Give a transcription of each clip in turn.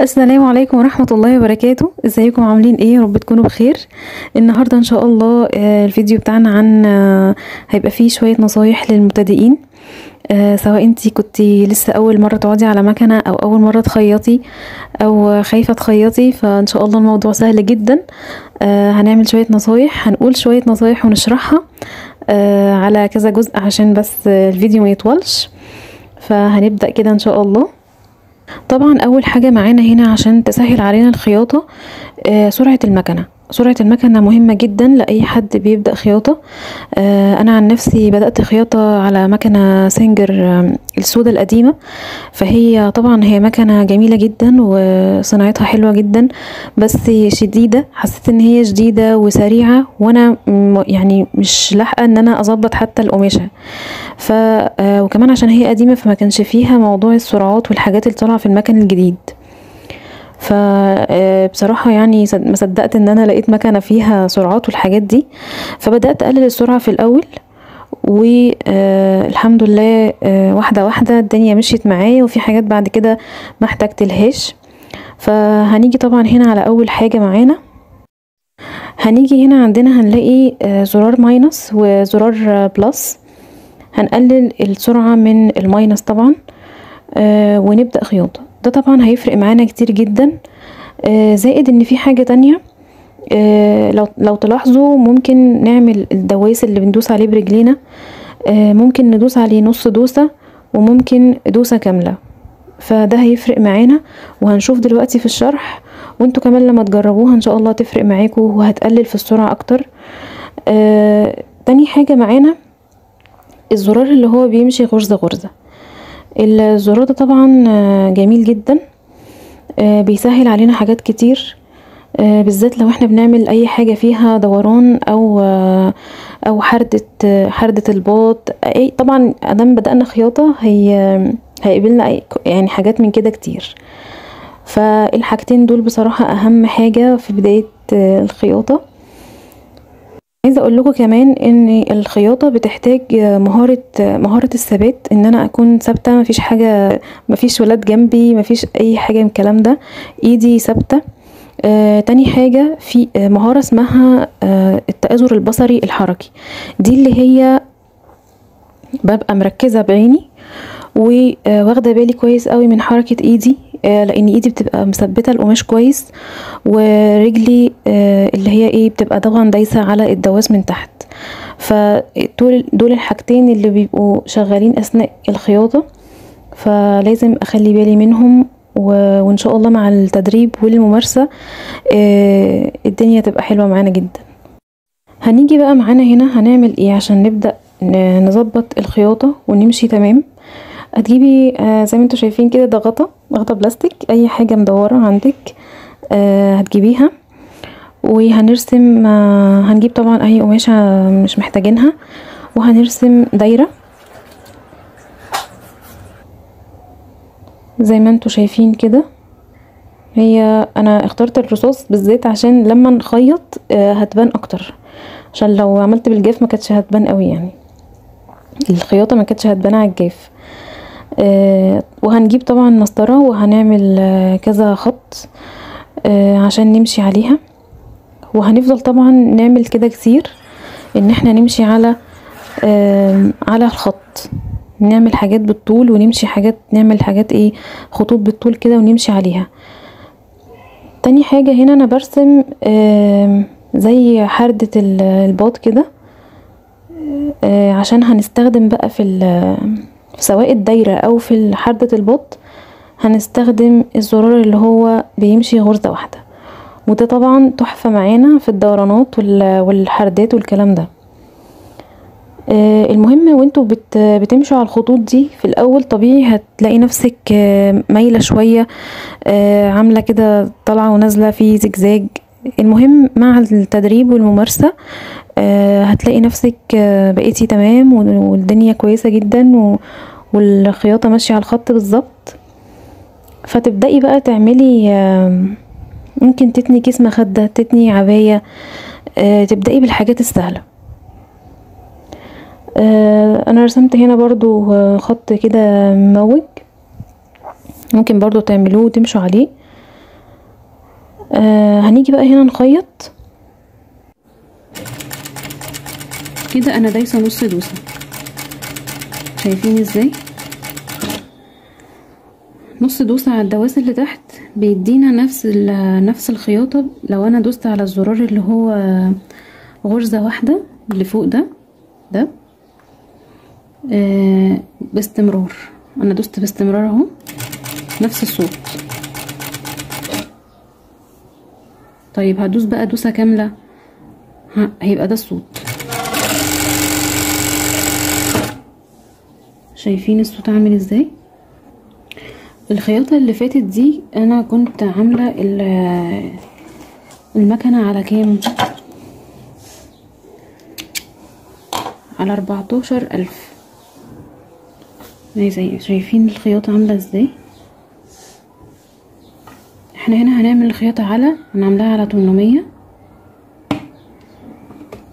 السلام عليكم ورحمة الله وبركاته. ازيكم عاملين ايه؟ يا رب تكونوا بخير. النهاردة ان شاء الله الفيديو بتاعنا عن هيبقى فيه شوية نصايح للمبتدئين. سواء انتي كنتي لسه اول مرة تقعدي على مكنة او اول مرة تخيطي او خايفة تخيطي، فان شاء الله الموضوع سهل جدا. هنعمل شوية نصايح، هنقول شوية نصايح ونشرحها على كذا جزء عشان بس الفيديو ما يطولش. فهنبدأ كده ان شاء الله. طبعا اول حاجة معانا هنا عشان تسهل علينا الخياطة سرعة المكنة. سرعة المكنة مهمة جدا لأي حد بيبدأ خياطة. أنا عن نفسي بدأت خياطة على مكنة سينجر السودة القديمة، فهي طبعا هي مكنة جميلة جدا وصناعتها حلوة جدا، بس شديدة. حسيت ان هي شديدة وسريعة وانا يعني مش لاحقة ان انا اظبط حتى القماشة. وكمان عشان هي قديمة فما كانش فيها موضوع السرعات والحاجات اللي طالعة في المكن الجديد. فبصراحة يعني ما صدقت ان انا لقيت مكنة فيها سرعات والحاجات دي، فبدأت اقلل السرعة في الاول، والحمد لله واحدة واحدة الدنيا مشيت معايا، وفي حاجات بعد كده ما احتجتلهاش. فهنيجي طبعا هنا على اول حاجة معانا. هنيجي هنا عندنا هنلاقي زرار ماينس وزرار بلس. هنقلل السرعة من الماينس طبعا ونبدأ خياطة. ده طبعا هيفرق معانا كتير جدا. زائد ان في حاجة تانية، لو تلاحظوا ممكن نعمل الدوايس اللي بندوس عليه برجلينا، ممكن ندوس عليه نص دوسة وممكن دوسة كاملة، فده هيفرق معانا وهنشوف دلوقتي في الشرح، وانتوا كمان لما تجربوها ان شاء الله تفرق معاكم وهتقلل في السرعة اكتر. تاني حاجة معانا الزرار اللي هو بيمشي غرزة غرزة. الزرار ده طبعا جميل جدا، بيسهل علينا حاجات كتير، بالذات لو احنا بنعمل اي حاجة فيها دوران او حردة الباط. طبعا ادام بدأنا خياطة هيقابلنا يعني حاجات من كده كتير، فالحاجتين دول بصراحة اهم حاجة في بداية الخياطة. عايزه اقول لكم كمان ان الخياطه بتحتاج مهاره الثبات، ان انا اكون ثابته، مفيش حاجه، مفيش ولاد جنبي، مفيش اي حاجه من الكلام ده، ايدي ثابته. تاني حاجه في مهاره اسمها التآزر البصري الحركي. دي اللي هي ببقى مركزه بعيني واخده بالي كويس قوي من حركه ايدي، لان ايدي بتبقى مثبته القماش كويس، ورجلي اللي هي ايه بتبقى طبعا دايسه على الدواس من تحت. فدول الحاجتين اللي بيبقوا شغالين اثناء الخياطه، فلازم اخلي بالي منهم، وان شاء الله مع التدريب والممارسه الدنيا تبقى حلوه معانا جدا. هنيجي بقى معانا هنا هنعمل ايه عشان نبدا نظبط الخياطه ونمشي تمام. هتجيبي زي ما انتوا شايفين كده، ده غطا بلاستيك، اي حاجه مدوره عندك هتجيبيها، وهنرسم هنجيب طبعا اي قماشه مش محتاجينها، وهنرسم دايره زي ما انتوا شايفين كده. هي انا اخترت الرصاص بالذات عشان لما نخيط هتبان اكتر، عشان لو عملت بالجاف ما كانتش هتبان قوي، يعني الخياطه ما كانتش هتبان على الجاف. وهنجيب طبعا مسطرة وهنعمل كذا خط عشان نمشي عليها، وهنفضل طبعا نعمل كده كتير، ان احنا نمشي على الخط، نعمل حاجات بالطول ونمشي نعمل حاجات ايه خطوط بالطول كده ونمشي عليها. تاني حاجة هنا انا برسم زي حردة الباط كده، عشان هنستخدم بقى في سواء الدايرة او في حردة الباط هنستخدم الزرار اللي هو بيمشي غرزة واحدة، وده طبعا تحفة معانا في الدورانات والحردات والكلام ده. المهم وانتوا بتمشوا على الخطوط دي في الاول طبيعي هتلاقي نفسك مايلة شوية، عاملة كده طالعة ونازلة في زجزاج. المهم مع التدريب والممارسة هتلاقي نفسك بقيتي تمام والدنيا كويسة جدا والخياطة ماشية على الخط بالظبط. فتبدأي بقى تعملي ممكن تتني كيس مخدة، تتني عباية، تبدأي بالحاجات السهلة. انا رسمت هنا برضو خط كده مموج، ممكن برضو تعملوه وتمشوا عليه. هنيجي بقى هنا نخيط كده. انا دايسه نص دوسه، شايفين ازاي؟ نص دوسه على الدواسه اللي تحت بيدينا نفس الخياطه. لو انا دوست على الزرار اللي هو غرزه واحده اللي فوق ده باستمرار، انا دوست باستمرار اهو، نفس الصوت. طيب هدوس بقى دوسه كامله، هيبقى ده الصوت. شايفين الصوت عامل ازاي؟ الخياطه اللي فاتت دي انا كنت عامله المكنه على كام؟ على 14,000. زي شايفين الخياطه عامله ازاي؟ احنا هنا هنعمل الخياطه هنعملها على 800.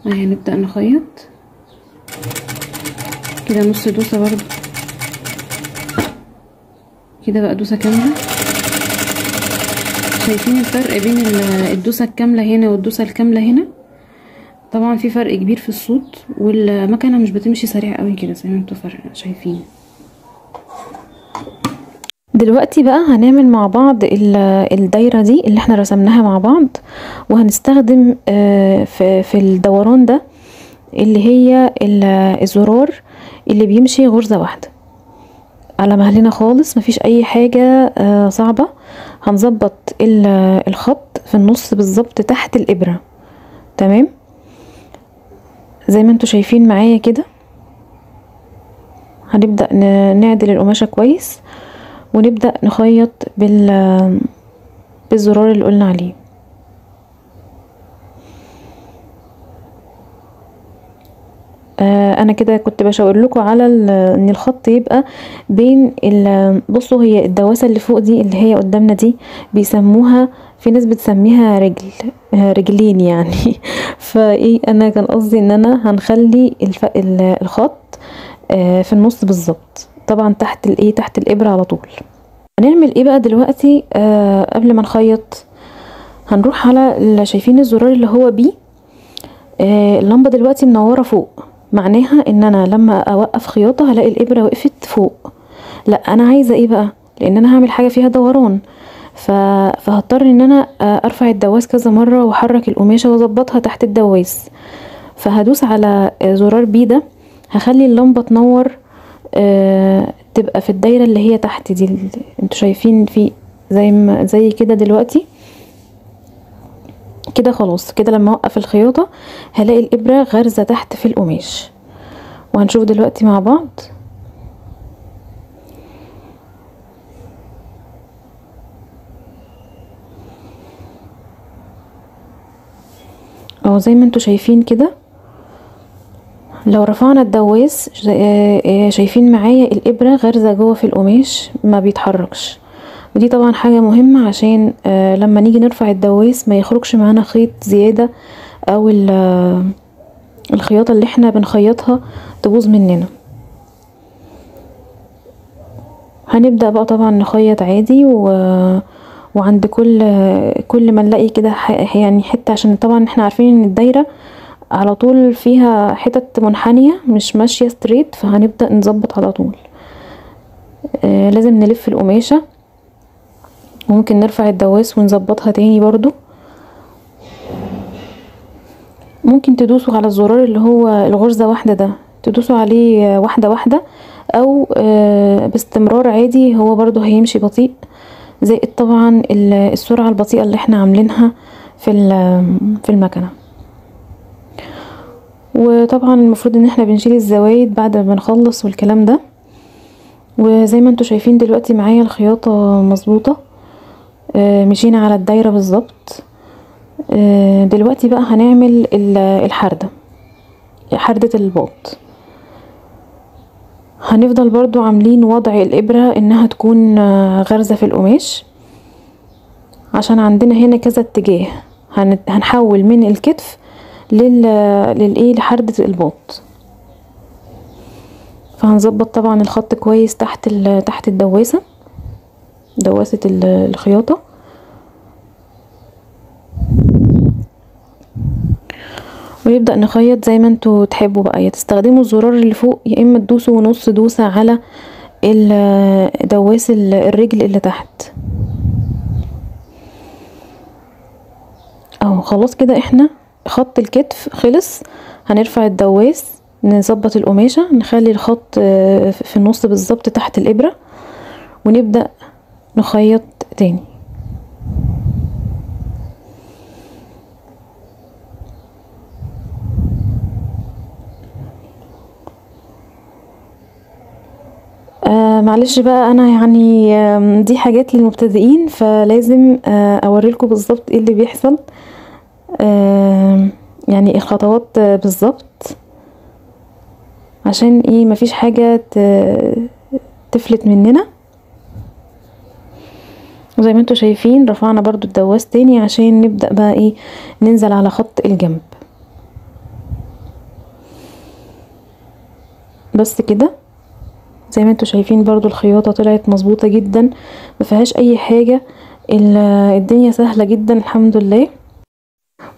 اهي نبدأ نخيط كده نص دوسة برضو كده، بقى دوسة كاملة. شايفين الفرق بين الدوسة الكاملة هنا والدوسة الكاملة هنا؟ طبعا في فرق كبير في الصوت، والمكنة مش بتمشي سريع قوي كده زي ما انتوا شايفين. دلوقتي بقى هنعمل مع بعض الدايرة دي اللي احنا رسمناها مع بعض، وهنستخدم في الدوران ده اللي هي الزرار اللي بيمشي غرزة واحدة على مهلنا خالص، مفيش اي حاجة صعبة. هنظبط الخط في النص بالظبط تحت الابرة، تمام زي ما انتوا شايفين معايا كده. هنبدأ نعدل القماشة كويس ونبدأ نخيط بالزرار اللي قلنا عليه. انا كده كنت بشاور لكم على ان الخط يبقى بين بصوا، هي الدواسة اللي فوق دي اللي هي قدامنا دي بيسموها، في ناس بتسميها رجلين يعني. فايه، انا كان قصدي ان انا هنخلي الخط في النص بالظبط، طبعا تحت الابرة على طول. هنعمل ايه بقى دلوقتي؟ قبل ما نخيط هنروح على شايفين الزرار اللي هو بي، اللمبة دلوقتي منورة فوق، معناها ان انا لما اوقف خياطة هلاقي الابرة وقفت فوق. لا، انا عايزة ايه بقى؟ لان انا هعمل حاجة فيها دوران، فهضطر ان انا ارفع الدواس كذا مرة واحرك القماشة واظبطها تحت الدواس. فهدوس على زرار بي ده، هخلي اللمبة تنور تبقى في الدايرة اللي هي تحت دي، انتوا شايفين في زي كده دلوقتي كده. خلاص كده لما اوقف الخياطة هلاقي الابرة غارزة تحت في القماش، وهنشوف دلوقتي مع بعض. اهو زي ما انتوا شايفين كده. لو رفعنا الدواس شايفين معايا الابرة غارزة جوه في القماش ما بيتحركش، ودي طبعا حاجة مهمة عشان لما نيجي نرفع الدواس ما يخرجش معانا خيط زيادة، او الخياطة اللي احنا بنخيطها تبوظ مننا. هنبدأ بقى طبعا نخيط عادي، وعند كل ما نلاقي كده يعني حتة، عشان طبعا احنا عارفين ان الدايرة على طول فيها حتت منحنية مش ماشية ستريت، فهنبدأ نظبط على طول. لازم نلف القماشة، وممكن نرفع الدواس ونظبطها تاني برضو. ممكن تدوسوا على الزرار اللي هو الغرزة واحدة ده، تدوسوا عليه واحدة واحدة، او باستمرار عادي، هو برضو هيمشي بطيء، زائد طبعا السرعة البطيئة اللي احنا عاملينها في المكنة. وطبعا المفروض ان احنا بنشيل الزوايد بعد ما نخلص والكلام ده. وزي ما انتوا شايفين دلوقتي معايا الخياطة مظبوطة، مشينا على الدايرة بالظبط. دلوقتي بقى هنعمل حردة الباط. هنفضل برضو عاملين وضع الابرة انها تكون غارزة في القماش، عشان عندنا هنا كذا اتجاه. هنحول من الكتف لحردة الباط. فهنظبط طبعا الخط كويس تحت دواسة الخياطة. ونبدأ نخيط زي ما انتوا تحبوا بقى، يا تستخدموا الزرار اللي فوق يا اما تدوسوا نص دوسة على دواس الرجل اللي تحت اهو. خلاص كده احنا خط الكتف خلص. هنرفع الدواس، نظبط القماشة، نخلي الخط في النص بالظبط تحت الابرة، ونبدأ نخيط تاني. معلش بقى انا يعني دي حاجات للمبتدئين، فلازم اوريلكم بالظبط ايه اللي بيحصل، يعني الخطوات بالظبط، عشان ايه مفيش حاجة تفلت مننا. وزي ما انتوا شايفين رفعنا برضو الدواس تاني عشان نبدأ بقى ايه ننزل على خط الجنب. بس كده زي ما انتوا شايفين برضو الخياطة طلعت مظبوطة جدا، مفيهاش اي حاجة، الدنيا سهلة جدا الحمد لله.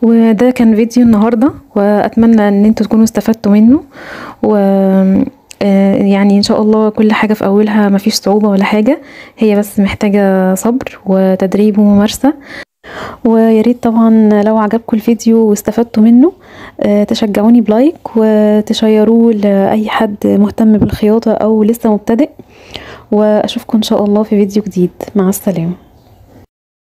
وده كان فيديو النهاردة، واتمنى ان انتوا تكونوا استفدتوا منه، و يعني ان شاء الله كل حاجة في اولها مفيش صعوبة ولا حاجة، هي بس محتاجة صبر وتدريب وممارسة. وياريت طبعا لو عجبكم الفيديو واستفدتوا منه تشجعوني بلايك وتشيروه لأي حد مهتم بالخياطة او لسه مبتدئ، واشوفكم ان شاء الله في فيديو جديد. مع السلامة.